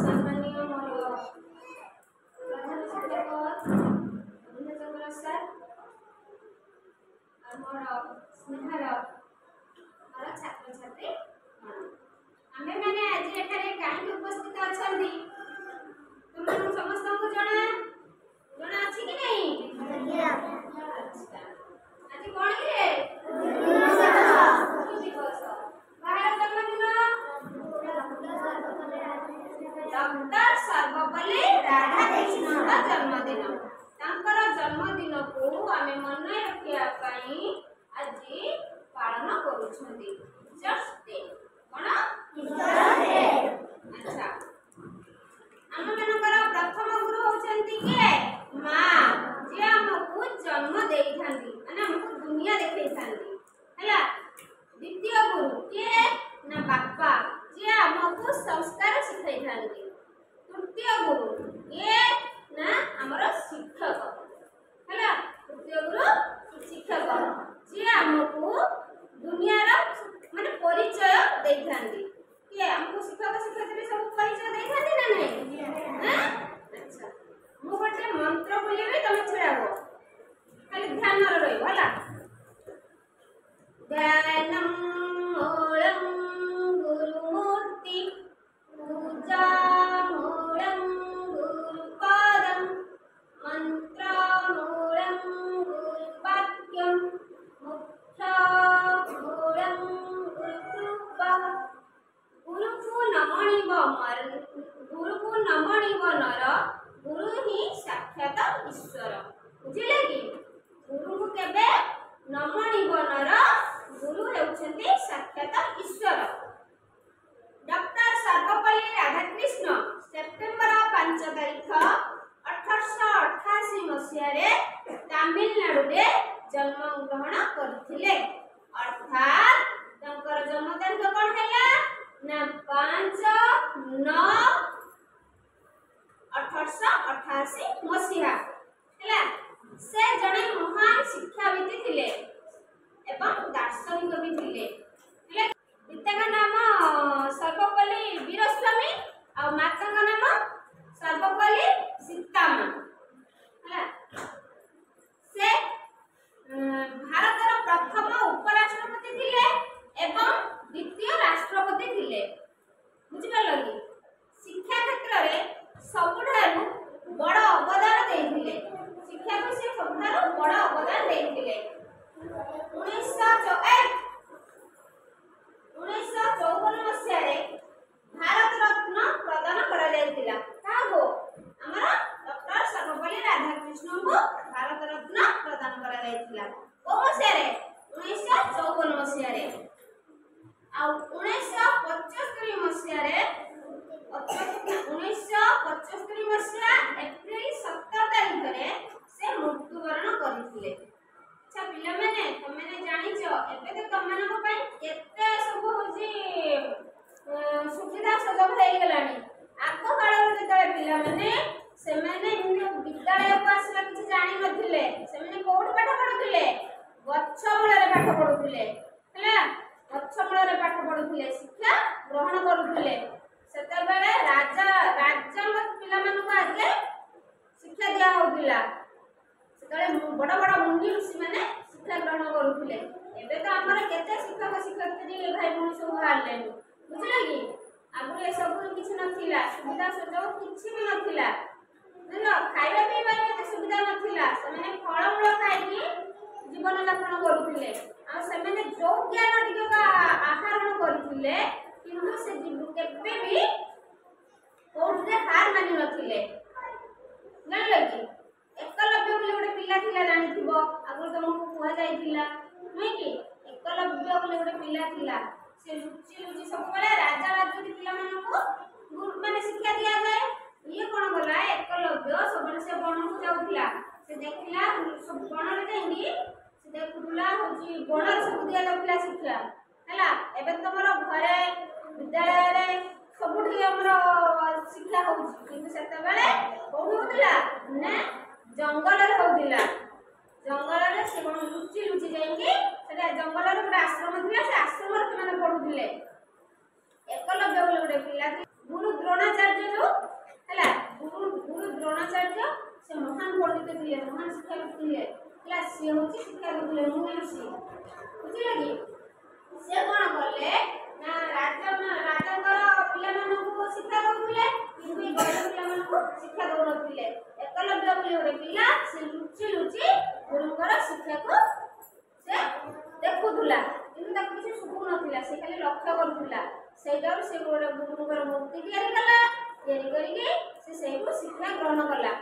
सम्मानीय मोर प्रधान शिक्षक चंद्र सर मोर स्नेहर मोर छात्र छात्री आमे माने आज एठारे काहे उपस्थित अछंदी तुम समस्त को जणा जणा अछि कि नहीं अच्छा आज कोन रे दिवस बाहर जन्मदिन डॉक्टर सर्वपल्ली राधाकृष्ण का जन्मदिन तांकर जन्मदिन को आमे मन रखिया पई आज पालन करूछंदी टीचर्स डे कोन टीचर्स डे अच्छा हम मनकर प्रथम गुरु होचंती के मां जे हमकु जन्म देई थांदी माने हमकु दुनिया देखै थांदी हला द्वितीय गुरु के ना बापा जे हमकु संस्कार सिखाई थांदी तृतीय गुरु ये ना हमर शिक्षक हला तृतीय गुरु शिक्षक जे हमकु दुनिया रा माने परिचय देई थांदी के हमकु शिक्षक शिक्षयित्री सब परिचय देई थांदी ना नहीं हां अच्छा मु गोटे मंत्र बोलिबे तमे छेड़ाबो खाली ध्यान रे रहिबो हला ध्यानम मूलम गुरुमूर्ति पूजा मूलम गुरुपादम मंत्र मूलम गुरुवाक्यम मुख्य मूलम गुरुकृपा गुरुको नमणिव नर गुरु ही साक्षात ईश्वर बुझिले कि गुरु को केबे नमणिव नर गुरु हेउछंती साक्षात ईश्वर डॉक्टर सर्वपल्ली राधाकृष्ण सेप्टेम्बर 5 तारिख 1888 मसिया रे तमिलनाडु रे जन्म ग्रहण करथिले अर्थात तंकर जन्म तारिख कोन हैला ना 5/9/1888 मसिया हैला से जने महान शिक्षाविद थिले एवं दार्शनिक भी थिले हैला पिता का नाम सर्वपल्ली वीरस्वामी और माता का नाम सर्वपल्ली सीतामा हैला से भारतर प्रथम उपराष्ट्रपति थिले एवं द्वितीय राष्ट्रपति थिले बुझि पालो कि शिक्षा क्षेत्र रे सबुठारु बड़ अवदान देथिले शिक्षा को से सबुठारु बड़ अवदान देथिले 1954 मसिया रे भारत रत्न प्रदान करा जायतिला कागो हमरा डॉक्टर सर्वपल्ली राधाकृष्ण को भारत रत्न प्रदान करा जायतिला ओ मसिया रे 1954 मसिया रे आ 1975 मसिया रे 1975 मसिया एप्रिल 17 तारिख रे से मृत्युवरण करथिले अच्छा पिला माने तमेने जानिचो एबे तो तमन को पई केते सब होजी सुविधा सुजोग हे गेलानी आको काल रे जेतले पिला माने सेमाने विद्यालय को आसला किछि जानि नथिले सेमाने कोठ पाठ पढुथिले गच्छ मूल रे पाठ पढुथिले हला गच्छ मूल रे पाठ पढुथिले शिक्षा ग्रहण करूथिले सेते बेले राजा पिला मानु को आगे शिक्षा दिया होतिला सेतले बड़ बड़ मुनि ऋषि माने शिक्षा ग्रहण करूथिले एबे तो हमर केते शिक्षक शिक्षयित्री भाई भौणी सब हारले बुझले कि आगु ए सब किछ नथिला सुविधा सुजोग किछि भी नथिला देखो खाଇବା पिଇବା एते सुविधा नथिला सेमाने फळ मूल खाइकी जीवन यापन करूथिले आ सेमाने जो ज्ञान टिके का आहारण करूथिले किंतु से जीव केबे भी कोठे हार मानि नथिले जानले कि एकलव्य बोले गोटे पिला थिला जानिथिबो आगु तुमको कुआ जाइथिला नै कि एकलव्य बोले गोटे पिला थिला से लुचि लुचि सब बेले राजा राजवती पिला मानको गुरु माने शिक्षा दिया जाए ये कोन गला एकलव्य सब से बन को जाउथिला से देखिला सब बन रे जाइंगी से देखुला होजी बन सब दिया जाउथिला शिक्षा हला एबे तमरो घरे विद्यालय रे सबुठी हमरो शिक्षा होउची किंतु सेते बेले कोन होतिला ने जंगल रे होतिला जंगल रे से कोन लुचि लुचि जाइंगी सेटा जंगल रे गोटे आश्रम थिला से आश्रम रे माने पढुथिले एकलव्य बोले गोटे पिला गुरु द्रोणाचार्य जो ଥିଲେ ହେଲା ସିଏ ହଉଛି ଶିକ୍ଷା ଦଉଥିଲେ ମୁନି ଋଷି ବୁଝିଲେ କି ସେ କଣ କଲେ ନା ରାଜାଙ୍କର ପିଲାମାନଙ୍କୁ ଶିକ୍ଷା ଦଉଥିଲେ କିନ୍ତୁ ଏ ଗରିବ ପିଲାମାନଙ୍କୁ ଶିକ୍ଷା ଦଉନଥିଲେ ଏକଲବ୍ୟ ବୋଲି ଗୋଟେ ପିଲା ସେ ଲୁଚି ଲୁଚି ଗୁରୁଙ୍କର ଶିକ୍ଷାକୁ ସେ ଦେଖୁଥିଲା କିନ୍ତୁ ତାକୁ କିଛି ଶୁଭୁନଥିଲା ସେ ଖାଲି ଲକ୍ଷ୍ୟ କରୁଥିଲା ସେଇଟାରୁ ସେ ଗୋଟେ ଗୁରୁଙ୍କର ମୂର୍ତ୍ତି ତିଆରି କଲା ତିଆରି କରିକି ସେ ସେଇଠୁ ଶିକ୍ଷା ଗ୍ରହଣ କଲା।